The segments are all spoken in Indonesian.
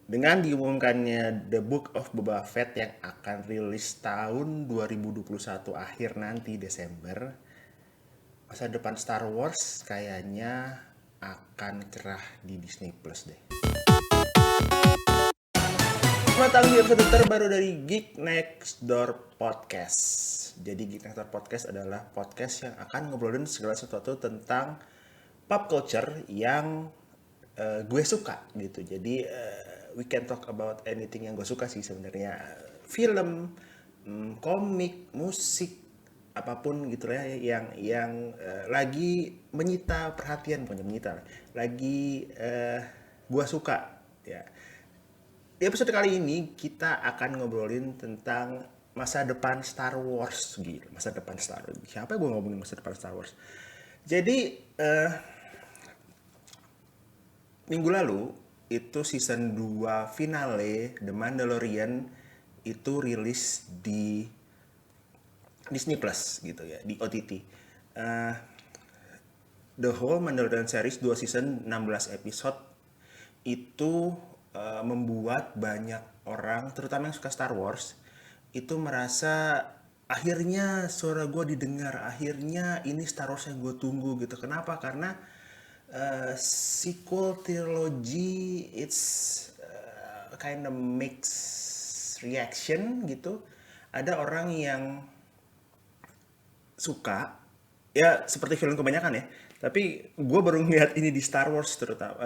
Dengan diumumkannya The Book of Boba Fett yang akan rilis tahun 2021 akhir nanti Desember, masa depan Star Wars kayaknya akan cerah di Disney Plus deh. Selamat datang di episode terbaru dari Geek Next Door Podcast. Jadi Geek Next Door Podcast adalah podcast yang akan ngobrolin segala sesuatu tentang pop culture yang gue suka gitu. Jadi we can talk about anything yang gue suka sih sebenarnya. Film, komik, musik, apapun gitu ya yang lagi menyita perhatian, bukan menyita, lagi gue suka ya. Di episode kali ini kita akan ngobrolin tentang masa depan Star Wars gitu. Masa depan Star Wars. Siapa gue ngomongin masa depan Star Wars? Jadi minggu lalu itu season 2 finale The Mandalorian itu rilis di Disney Plus gitu ya, di OTT. Eh, The whole Mandalorian series 2 season 16 episode itu membuat banyak orang, terutama yang suka Star Wars, itu merasa akhirnya suara gue didengar, akhirnya ini Star Wars yang gue tunggu gitu. Kenapa? Karena sequel trilogy it's kind of mixed reaction gitu. Ada orang yang suka, ya seperti film kebanyakan ya, tapi gue baru ngeliat ini di Star Wars terutama.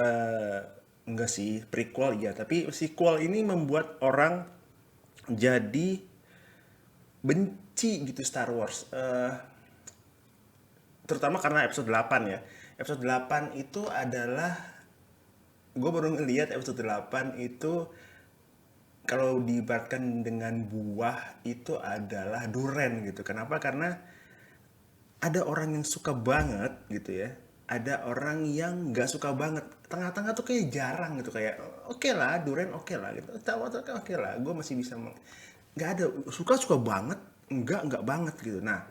Enggak sih, prequel ya, tapi sequel ini membuat orang jadi benci gitu Star Wars. Terutama karena episode 8 ya. Episode 8 itu adalah, gue baru ngeliat episode 8 itu kalau diibaratkan dengan buah itu adalah duren gitu. Kenapa? Karena ada orang yang suka banget gitu ya, ada orang yang nggak suka banget, tengah-tengah tuh kayak jarang gitu, kayak oke lah durian, oke lah gitu, tahu oke lah, gue masih bisa nggak ada suka suka banget, nggak banget gitu. Nah,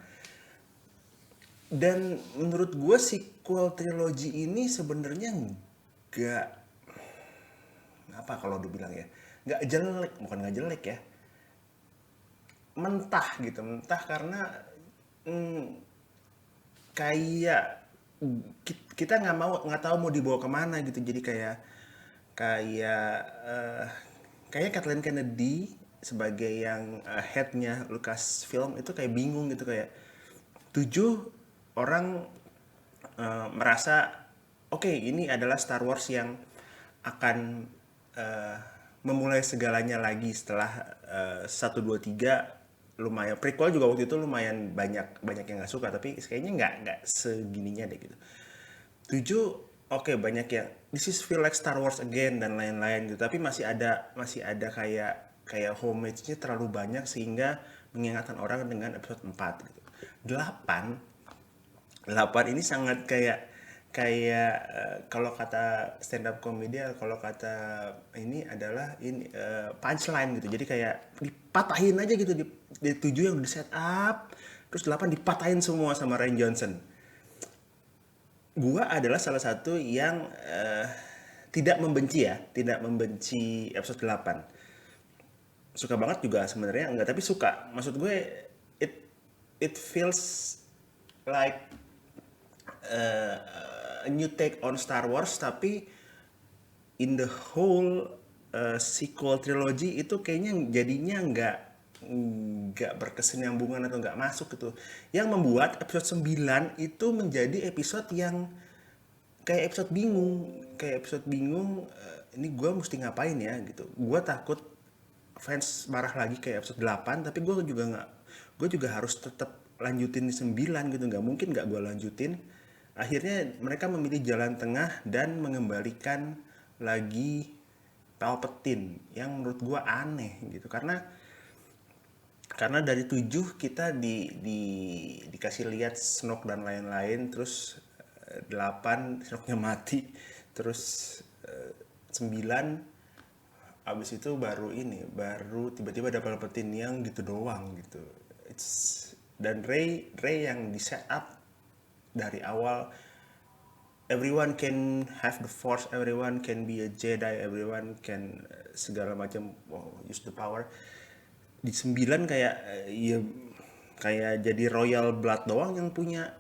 dan menurut gue sequel trilogy ini sebenarnya nggak, apa kalau dibilang ya, nggak jelek, bukan nggak jelek ya, mentah gitu, mentah karena mm, kayak kita nggak tahu mau dibawa kemana gitu. Jadi kayak eh, kayak Kathleen Kennedy sebagai yang headnya Lucasfilm itu kayak bingung gitu, kayak tujuh orang merasa oke, ini adalah Star Wars yang akan eh, memulai segalanya lagi setelah 1, 2, 3. Lumayan prequel juga waktu itu lumayan banyak banyak yang nggak suka, tapi kayaknya nggak segininya deh gitu. 7, oke, banyak yang this is feel like Star Wars again dan lain-lain gitu, tapi masih ada kayak kayak homage-nya terlalu banyak sehingga mengingatkan orang dengan episode 4 gitu. 8 8 ini sangat kayak kayak kalau kata stand up comedy, kalau kata ini adalah ini punchline gitu. Jadi kayak dipatahin aja gitu di 7 yang di set up, terus 8 dipatahin semua sama Ryan Johnson. Gua adalah salah satu yang tidak membenci ya, tidak membenci episode 8. Suka banget juga sebenarnya enggak, tapi suka. Maksud gue it it feels like uh, a new take on Star Wars, tapi in the whole sequel trilogy itu kayaknya jadinya nggak berkesinambungan atau nggak masuk gitu. Yang membuat episode 9 itu menjadi episode yang kayak episode bingung, ini gue mesti ngapain ya gitu. Gue takut fans marah lagi kayak episode 8, tapi gue juga harus tetap lanjutin di 9 gitu. Nggak mungkin nggak gue lanjutin. Akhirnya mereka memilih jalan tengah dan mengembalikan lagi Palpatine yang menurut gue aneh gitu, karena dari 7 kita dikasih lihat Snoke dan lain-lain, terus 8 Snoke-nya mati, terus 9 abis itu baru tiba-tiba ada Palpatine yang gitu doang gitu. Dan Rey yang di set up dari awal everyone can have the force, everyone can be a Jedi, everyone can segala macam, use the power. Di 9 kayak ya kayak jadi royal blood doang yang punya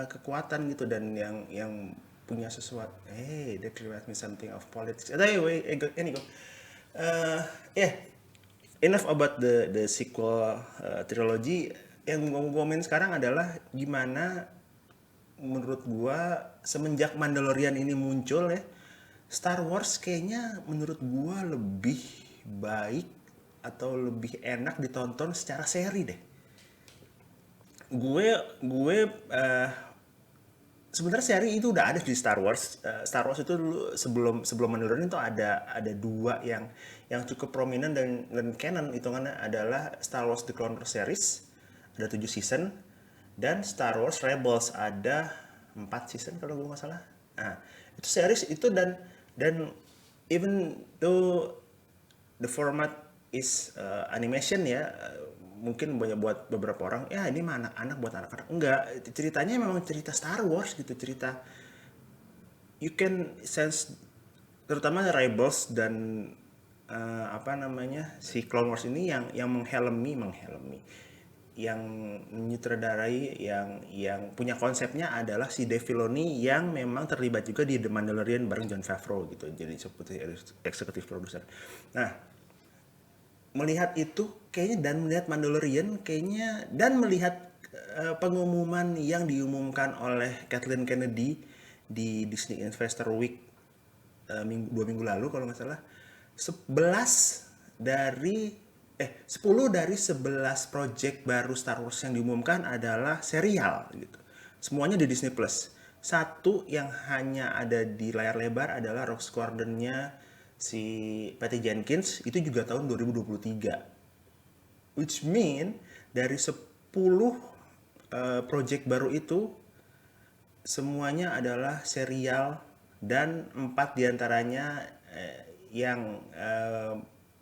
kekuatan gitu, dan yang punya sesuatu. That reminds me something of politics. Anyway, ini go. Yeah, enough about the sequel trilogy. Yang mau gue ngomongin sekarang adalah gimana menurut gua semenjak Mandalorian ini muncul ya, Star Wars kayaknya menurut gua lebih baik atau lebih enak ditonton secara seri deh. Gue eh, Sebenarnya seri itu udah ada di Star Wars. Star Wars itu dulu sebelum sebelum Mandalorian itu ada dua yang cukup prominent dan canon hitungannya adalah Star Wars The Clone Wars series, ada 7 season, dan Star Wars Rebels ada 4 season kalau gue nggak salah. Nah, itu series itu, dan even though the format is animation ya, mungkin banyak buat beberapa orang ya ini mah anak-anak, buat anak-anak. Enggak, ceritanya memang cerita Star Wars gitu, cerita you can sense, terutama Rebels dan apa namanya si Clone Wars ini yang menghelmi yang menyutradarai, yang punya konsepnya adalah si Dave Filoni, yang memang terlibat juga di The Mandalorian bareng Jon Favreau gitu, jadi seperti eksekutif produser. Nah, melihat itu kayaknya, dan melihat Mandalorian kayaknya, dan melihat pengumuman yang diumumkan oleh Kathleen Kennedy di Disney Investor Week 2 minggu lalu kalau nggak salah, 11 dari 10 dari 11 project baru Star Wars yang diumumkan adalah serial gitu. Semuanya di Disney Plus. Satu yang hanya ada di layar lebar adalah Rogue Squadron-nya si Patty Jenkins, itu juga tahun 2023. Which mean dari 10 project baru itu semuanya adalah serial, dan 4 diantaranya yang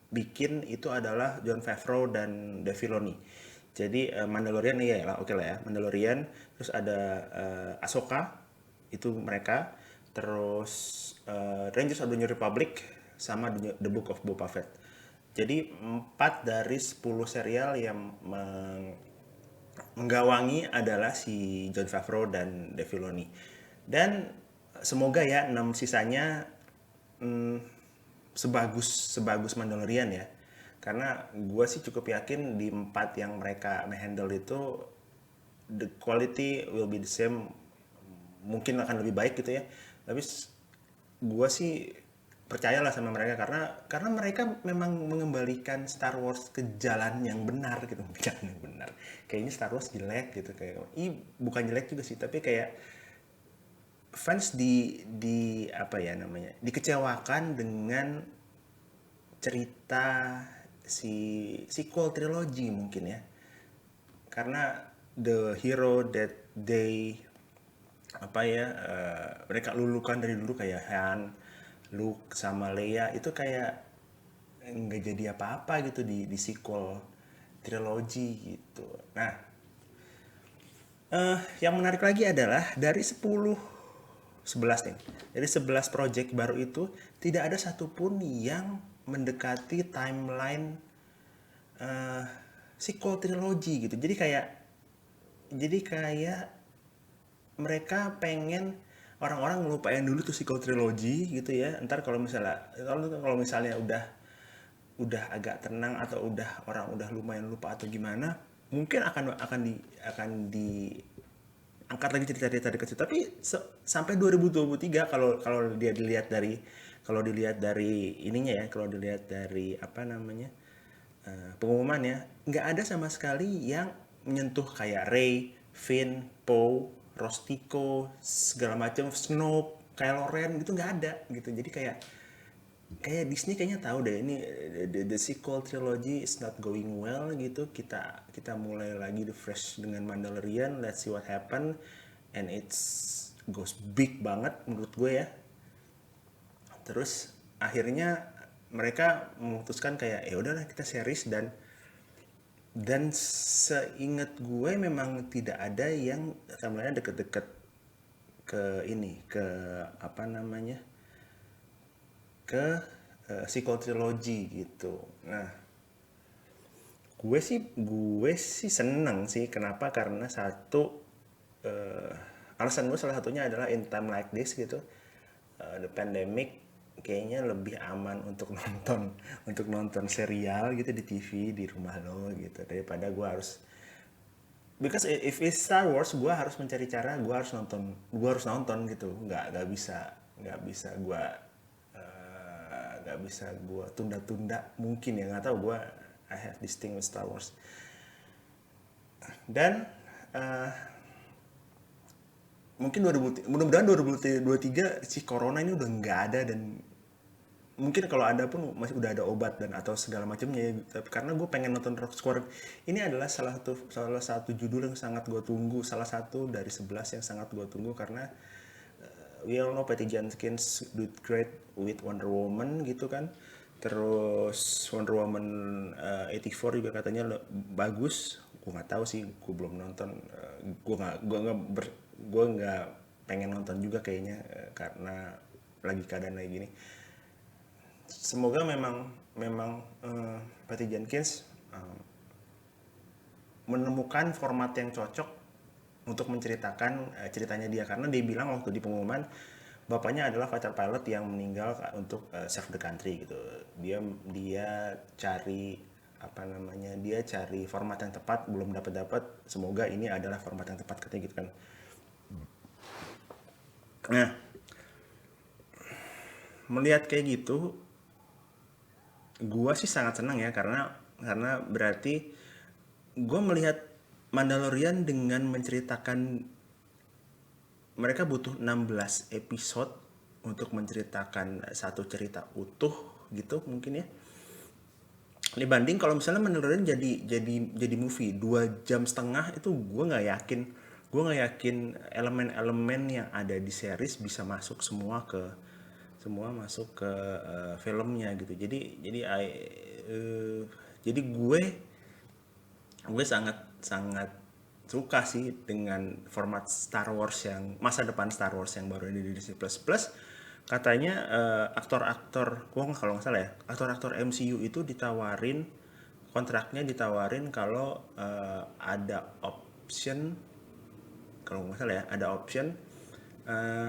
bikin itu adalah Jon Favreau dan Dave Filoni. Jadi Mandalorian iya lah, oke lah ya, Mandalorian, terus ada Ahsoka, itu mereka, terus Rangers of the New Republic, sama The Book of Boba Fett. Jadi 4 dari 10 serial yang menggawangi adalah si Jon Favreau dan Dave Filoni. Dan semoga ya 6 sisanya mm, sebagus sebagus Mandalorian ya. Karena gue sih cukup yakin di 4 yang mereka handle itu the quality will be the same, mungkin akan lebih baik gitu ya. Tapi gue sih percayalah sama mereka, karena mereka memang mengembalikan Star Wars ke jalan yang benar gitu, ke jalan yang benar. Kayaknya Star Wars jelek gitu, kayak bukan jelek juga sih, tapi kayak fans di apa ya namanya, dikecewakan dengan cerita si sequel trilogy mungkin ya, karena the hero that they apa ya mereka lulukan dari dulu kayak Han, Luke sama Leia itu kayak nggak jadi apa-apa gitu di sequel trilogy gitu. Nah, yang menarik lagi adalah dari 11 nih, dari 11 project baru itu tidak ada satupun yang mendekati timeline eh, sequel trilogy gitu. Jadi kayak mereka pengen orang-orang ngelupain dulu tuh sequel trilogy gitu ya. Ntar kalau misalnya udah agak tenang, atau orang udah lumayan lupa atau gimana, mungkin akan di angkat lagi cerita-cerita dekat situ. Tapi sampai 2023, kalau kalau dilihat dari ininya ya, kalau dilihat dari apa namanya, pengumumannya, nggak ada sama sekali yang menyentuh kayak Rey, Finn, Poe, Rostico, segala macam, Snoke, Kylo Ren gitu, nggak ada gitu. Jadi kayak kayak Disney kayaknya tahu deh ini the sequel trilogy is not going well gitu. Kita mulai lagi the fresh dengan Mandalorian, let's see what happen, and it's goes big banget menurut gue ya. Terus akhirnya mereka memutuskan kayak ya udahlah kita series, dan seingat gue memang tidak ada yang timeline deket-deket ke apa namanya, ke psikotrilogi gitu. Nah, gue sih seneng sih. Kenapa? Karena satu, alasan gue salah satunya adalah in time like this gitu, the pandemic, kayaknya lebih aman untuk nonton serial gitu di TV di rumah lo gitu, daripada gue harus, because if it's Star Wars gue harus mencari cara, gue harus nonton gitu, nggak bisa gue tunda-tunda, mungkin ya, nggak tahu, gue I have this thing with Star Wars. Dan eh, mungkin mudah-mudahan 2023 si corona ini udah nggak ada, dan mungkin kalau ada pun masih udah ada obat dan atau segala macamnya ya. Tapi karena gue pengen nonton Rock Squadron, ini adalah salah satu judul yang sangat gue tunggu, salah satu dari 11 yang sangat gue tunggu, karena we all know Patty Jenkins did great with Wonder Woman gitu kan. Terus Wonder Woman 84 juga katanya bagus. Gue nggak tahu sih, gue belum nonton. Gue nggak pengen nonton juga kayaknya, karena lagi keadaan kayak gini. Semoga memang Patty Jenkins menemukan format yang cocok untuk menceritakan ceritanya dia, karena dia bilang waktu di pengumuman bapaknya adalah fighter pilot yang meninggal untuk save the country gitu. Dia cari apa namanya, dia cari format yang tepat, belum dapat, semoga ini adalah format yang tepat katanya gitu kan. Nah, melihat kayak gitu, gua sih sangat senang ya, karena berarti gue melihat Mandalorian dengan menceritakan, mereka butuh 16 episode untuk menceritakan satu cerita utuh gitu mungkin ya. Dibanding kalau misalnya Mandalorian jadi movie 2 jam setengah, itu gue nggak yakin elemen-elemen yang ada di series bisa masuk semua masuk ke filmnya gitu. Jadi gue sangat sangat suka sih dengan format Star Wars, yang masa depan Star Wars yang baru ada di Disney Plus. Plus katanya aktor-aktor, gue kalau nggak salah ya, aktor-aktor MCU itu ditawarin kalau ada option, kalau nggak salah ya, ada option eh,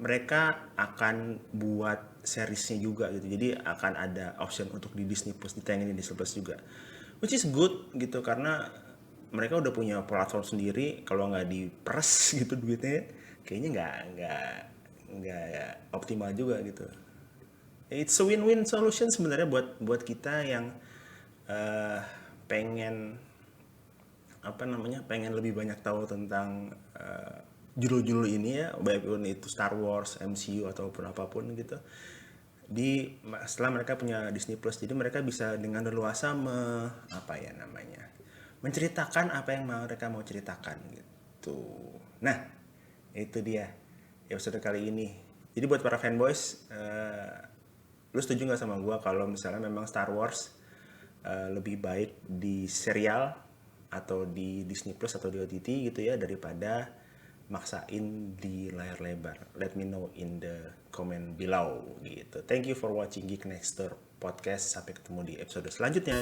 mereka akan buat seriesnya juga gitu. Jadi akan ada option untuk di Disney Plus, ditayangin di Disney Plus juga, which is good gitu, karena mereka udah punya platform sendiri. Kalau nggak diperes gitu duitnya, kayaknya nggak optimal juga gitu. It's a win-win solution sebenarnya buat kita yang eh, pengen apa namanya, pengen lebih banyak tahu tentang judul-judul ini ya, baik itu Star Wars, MCU ataupun apapun gitu. Setelah mereka punya Disney Plus, jadi mereka bisa dengan leluasa apa ya namanya, menceritakan apa yang mereka mau ceritakan gitu. Nah, itu dia episode kali ini. Jadi buat para fanboys, lu setuju nggak sama gue kalau misalnya memang Star Wars lebih baik di serial atau di Disney Plus atau di OTT gitu ya, daripada maksain di layar lebar? Let me know in the comment below gitu. Thank you for watching Geek Next Door Podcast. Sampai ketemu di episode selanjutnya.